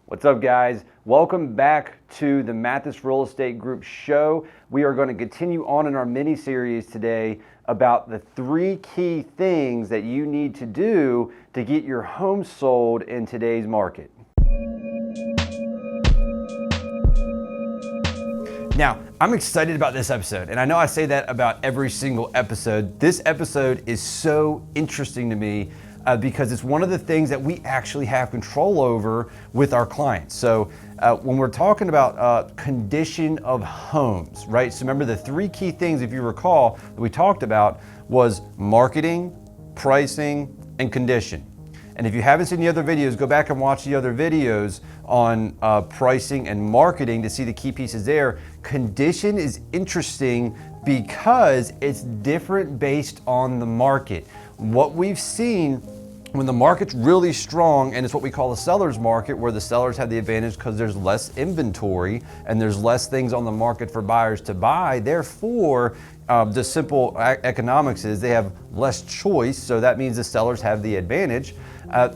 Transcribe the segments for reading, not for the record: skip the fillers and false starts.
What's up, guys? Welcome back to the Mathis Real Estate Group show. We are going to continue on in our mini series today about the 3 key things that you need to do to get your home sold in today's market. Now, I'm excited about this episode, and I know I say that about every single episode. This episode is so interesting to me because it's one of the things that we actually have control over with our clients. So when we're talking about condition of homes, right? So remember the 3 key things, if you recall, that we talked about was marketing, pricing, and condition. And if you haven't seen the other videos, go back and watch the other videos on pricing and marketing to see the key pieces there. Condition is interesting because it's different based on the market. What we've seen when the market's really strong, and it's what we call a seller's market, where the sellers have the advantage because there's less inventory and there's less things on the market for buyers to buy. Therefore, the simple economics is they have less choice, so that means the sellers have the advantage.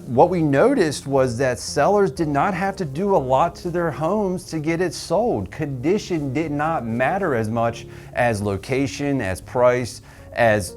What we noticed was that sellers did not have to do a lot to their homes to get it sold. Condition did not matter as much as location, as price, as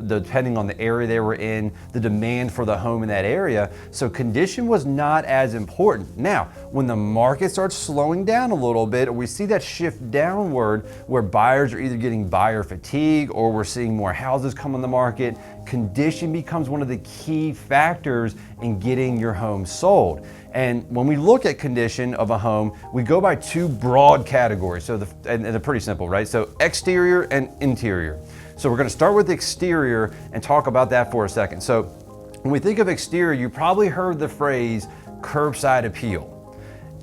depending on the area they were in, the demand for the home in that area. So condition was not as important. Now, when the market starts slowing down a little bit, or we see that shift downward where buyers are either getting buyer fatigue or we're seeing more houses come on the market, condition becomes one of the key factors in getting your home sold. And when we look at condition of a home, we go by 2 broad categories. So and they're pretty simple, right? So exterior and interior. So we're going to start with the exterior and talk about that for a second. So when we think of exterior, you probably heard the phrase curbside appeal.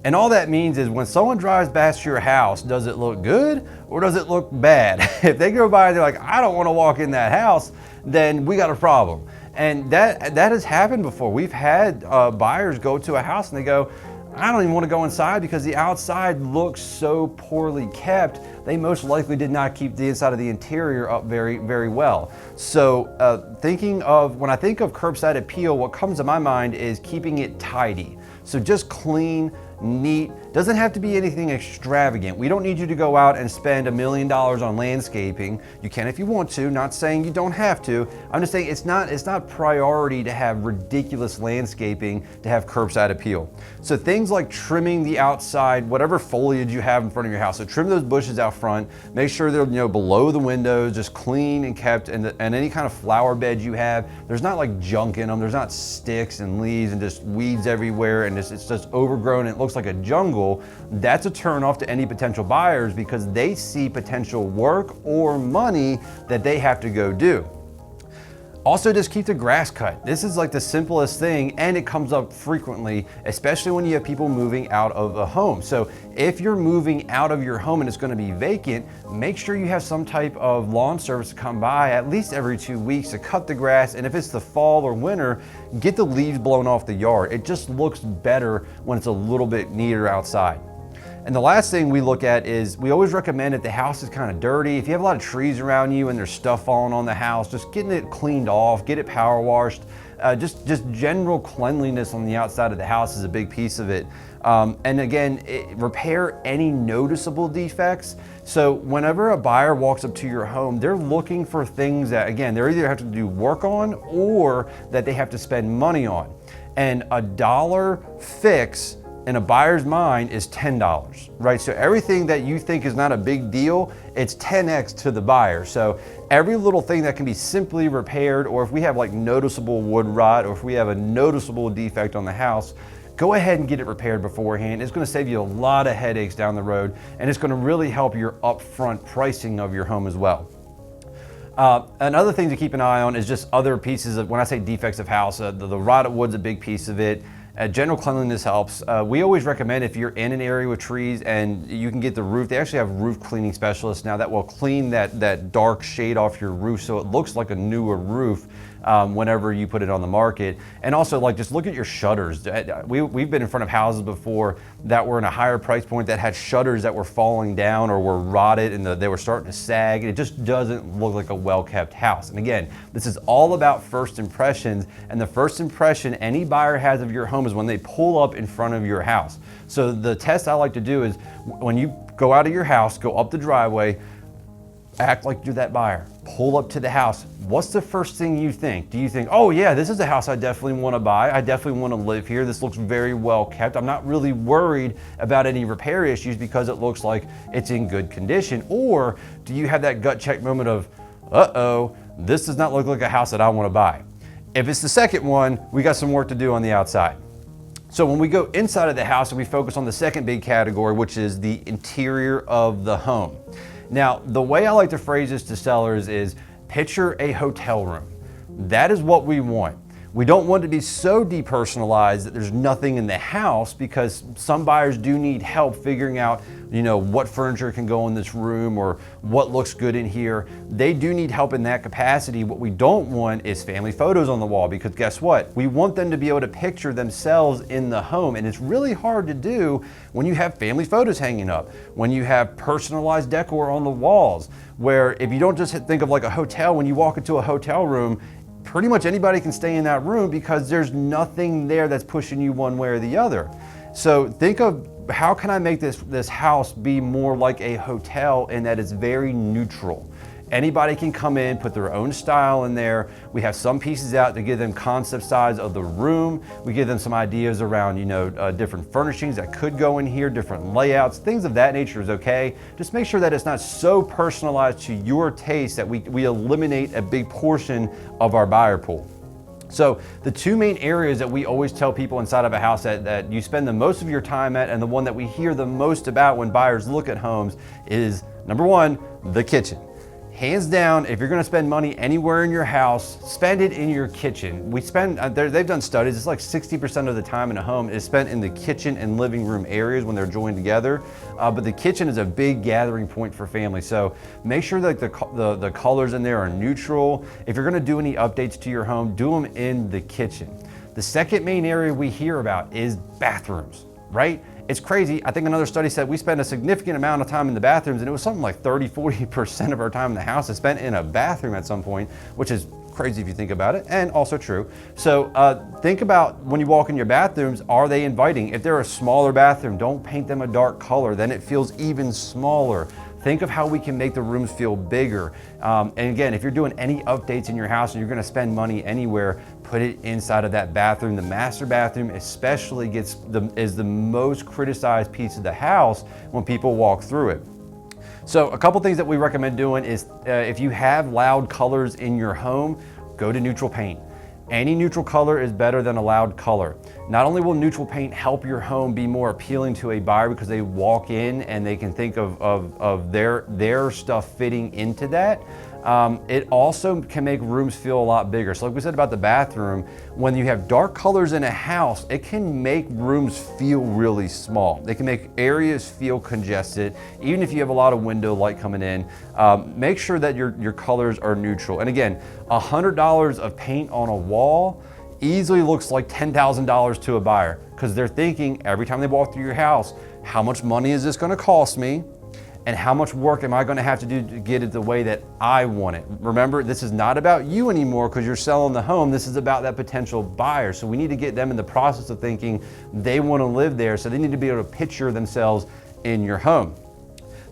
And all that means is when someone drives past your house, does it look good or does it look bad? If they go by and they're like, I don't want to walk in that house, then we got a problem. And that has happened before. We've had buyers go to a house and they go, I don't even want to go inside because the outside looks so poorly kept. They most likely did not keep the inside of the interior up very, very well. So when I think of curbside appeal, what comes to my mind is keeping it tidy. So just clean, neat, doesn't have to be anything extravagant. We don't need you to go out and spend $1 million on landscaping. You can if you want to, not saying you don't have to. I'm just saying it's not priority to have ridiculous landscaping to have curbside appeal. So things like trimming the outside, whatever foliage you have in front of your house. So trim those bushes out front, make sure they're below the windows, just clean and kept, and any kind of flower beds you have, there's not like junk in them, there's not sticks and leaves and just weeds everywhere and it's just overgrown and it looks like a jungle. That's a turn off to any potential buyers because they see potential work or money that they have to go do. Also, just keep the grass cut. This is like the simplest thing and it comes up frequently, especially when you have people moving out of a home. So if you're moving out of your home and it's going to be vacant, make sure you have some type of lawn service to come by at least every 2 weeks to cut the grass. And if it's the fall or winter, get the leaves blown off the yard. It just looks better when it's a little bit neater outside. And the last thing we look at is we always recommend if the house is kind of dirty, if you have a lot of trees around you and there's stuff falling on the house, just getting it cleaned off, get it power washed. Just general cleanliness on the outside of the house is a big piece of it. And again, repair any noticeable defects. So whenever a buyer walks up to your home, they're looking for things that, again, they either have to do work on or that they have to spend money on. And a $1 fix in a buyer's mind is $10, right? So everything that you think is not a big deal, it's 10x to the buyer. So every little thing that can be simply repaired, or if we have like noticeable wood rot, or if we have a noticeable defect on the house, go ahead and get it repaired beforehand. It's going to save you a lot of headaches down the road, and it's going to really help your upfront pricing of your home as well. Another thing to keep an eye on is just other pieces of, when I say defects of house, the rotted wood's a big piece of it. General cleanliness helps. We always recommend if you're in an area with trees and you can get the roof, they actually have roof cleaning specialists now that will clean that dark shade off your roof so it looks like a newer roof. whenever you put it on the market. And also, like, just look at your shutters. We've been in front of houses before that were in a higher price point that had shutters that were falling down or were rotted and they were starting to sag. And it just doesn't look like a well-kept house. And again, this is all about first impressions, and the first impression any buyer has of your home is when they pull up in front of your house. So the test I like to do is when you go out of your house, go up the driveway, act like you're that buyer. Pull up to the house. What's the first thing you think? Do you think, oh yeah, this is a house I definitely want to buy. I definitely want to live here. This looks very well kept. I'm not really worried about any repair issues because it looks like it's in good condition. Or do you have that gut check moment of, uh-oh, this does not look like a house that I want to buy? If it's the second one, we got some work to do on the outside. So when we go inside of the house and we focus on the second big category, which is the interior of the home. Now, the way I like to phrase this to sellers is picture a hotel room. That is what we want. We don't want to be so depersonalized that there's nothing in the house, because some buyers do need help figuring out, what furniture can go in this room or what looks good in here. They do need help in that capacity. What we don't want is family photos on the wall, because guess what? We want them to be able to picture themselves in the home. And it's really hard to do when you have family photos hanging up, when you have personalized decor on the walls, where if you don't just think of like a hotel, when you walk into a hotel room, pretty much anybody can stay in that room because there's nothing there that's pushing you one way or the other. So think of, how can I make this house be more like a hotel in that it's very neutral? Anybody can come in, put their own style in there. We have some pieces out to give them concept size of the room. We give them some ideas around, different furnishings that could go in here, different layouts, things of that nature is okay. Just make sure that it's not so personalized to your taste that we eliminate a big portion of our buyer pool. So the two main areas that we always tell people inside of a house that you spend the most of your time at, and the one that we hear the most about when buyers look at homes, is number one, the kitchen. Hands down, if you're gonna spend money anywhere in your house, spend it in your kitchen. They've done studies, it's like 60% of the time in a home is spent in the kitchen and living room areas when they're joined together. But the kitchen is a big gathering point for families. So make sure that the colors in there are neutral. If you're gonna do any updates to your home, do them in the kitchen. The second main area we hear about is bathrooms, right? It's crazy. I think another study said we spend a significant amount of time in the bathrooms, and it was something like 30–40% of our time in the house is spent in a bathroom at some point, which is crazy if you think about it, and also true. So think about when you walk in your bathrooms, are they inviting? If they're a smaller bathroom, don't paint them a dark color, then it feels even smaller. Think of how we can make the rooms feel bigger. And again, if you're doing any updates in your house and you're gonna spend money anywhere, put it inside of that bathroom. The master bathroom especially is the most criticized piece of the house when people walk through it. So a couple things that we recommend doing is if you have loud colors in your home, go to neutral paint. Any neutral color is better than a loud color. Not only will neutral paint help your home be more appealing to a buyer because they walk in and they can think of their stuff fitting into that, it also can make rooms feel a lot bigger. So like we said about the bathroom, when you have dark colors in a house, it can make rooms feel really small. They can make areas feel congested. Even if you have a lot of window light coming in, make sure that your colors are neutral. And again, $100 of paint on a wall easily looks like $10,000 to a buyer, because they're thinking every time they walk through your house, how much money is this gonna cost me? And how much work am I gonna have to do to get it the way that I want it? Remember, this is not about you anymore because you're selling the home. This is about that potential buyer. So we need to get them in the process of thinking they wanna live there, so they need to be able to picture themselves in your home.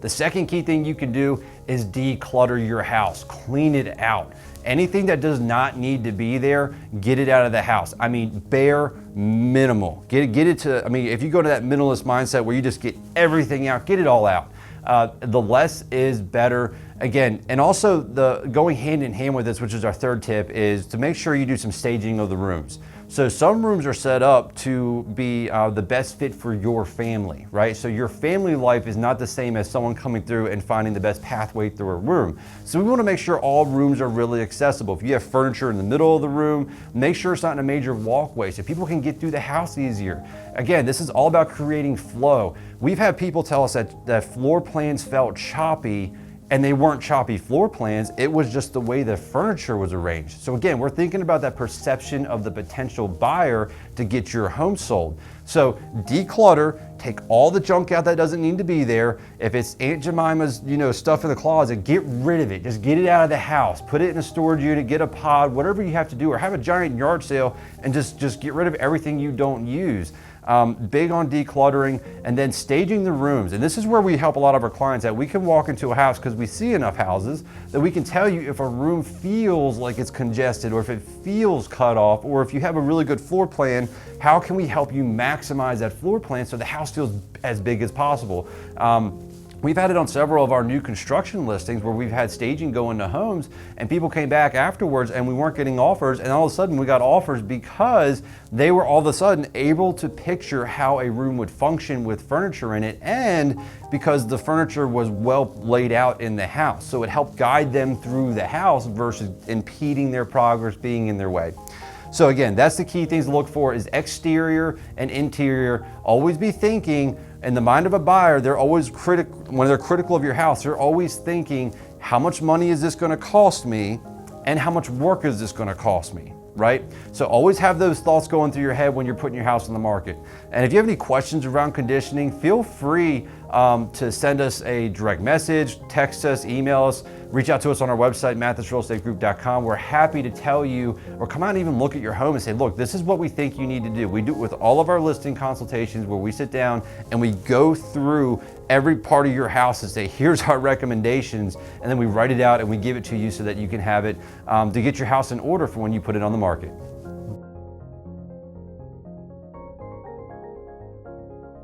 The second key thing you can do is declutter your house, clean it out. Anything that does not need to be there, get it out of the house. I mean, bare minimal. Get it to, if you go to that minimalist mindset where you just get everything out, get it all out. The less is better. Again, and also going hand in hand with this, which is our third tip, is to make sure you do some staging of the rooms. So some rooms are set up to be the best fit for your family, right? So your family life is not the same as someone coming through and finding the best pathway through a room. So we want to make sure all rooms are really accessible. If you have furniture in the middle of the room, make sure it's not in a major walkway so people can get through the house easier. Again, this is all about creating flow. We've had people tell us that floor plans felt choppy, and they weren't choppy floor plans, it was just the way the furniture was arranged. So again, we're thinking about that perception of the potential buyer to get your home sold. So declutter, take all the junk out that doesn't need to be there. If it's Aunt Jemima's, stuff in the closet, get rid of it. Just get it out of the house. Put it in a storage unit, get a pod, whatever you have to do, or have a giant yard sale and just get rid of everything you don't use. Big on decluttering, and then staging the rooms. And this is where we help a lot of our clients that we can walk into a house because we see enough houses that we can tell you if a room feels like it's congested or if it feels cut off, or if you have a really good floor plan, how can we help you maximize that floor plan so the house feels as big as possible. We've had it on several of our new construction listings where we've had staging go into homes and people came back afterwards and we weren't getting offers, and all of a sudden we got offers because they were all of a sudden able to picture how a room would function with furniture in it, and because the furniture was well laid out in the house. So it helped guide them through the house versus impeding their progress, being in their way. So again, that's the key things to look for is exterior and interior. Always be thinking, in the mind of a buyer, they're always when they're critical of your house, they're always thinking, how much money is this gonna cost me? And how much work is this gonna cost me, right? So always have those thoughts going through your head when you're putting your house on the market. And if you have any questions around conditioning, feel free to send us a direct message, text us, email us, reach out to us on our website, mathisrealestategroup.com. We're happy to tell you, or come out and even look at your home and say, look, this is what we think you need to do. We do it with all of our listing consultations where we sit down and we go through every part of your house and say, here's our recommendations, and then we write it out and we give it to you so that you can have it to get your house in order for when you put it on the market.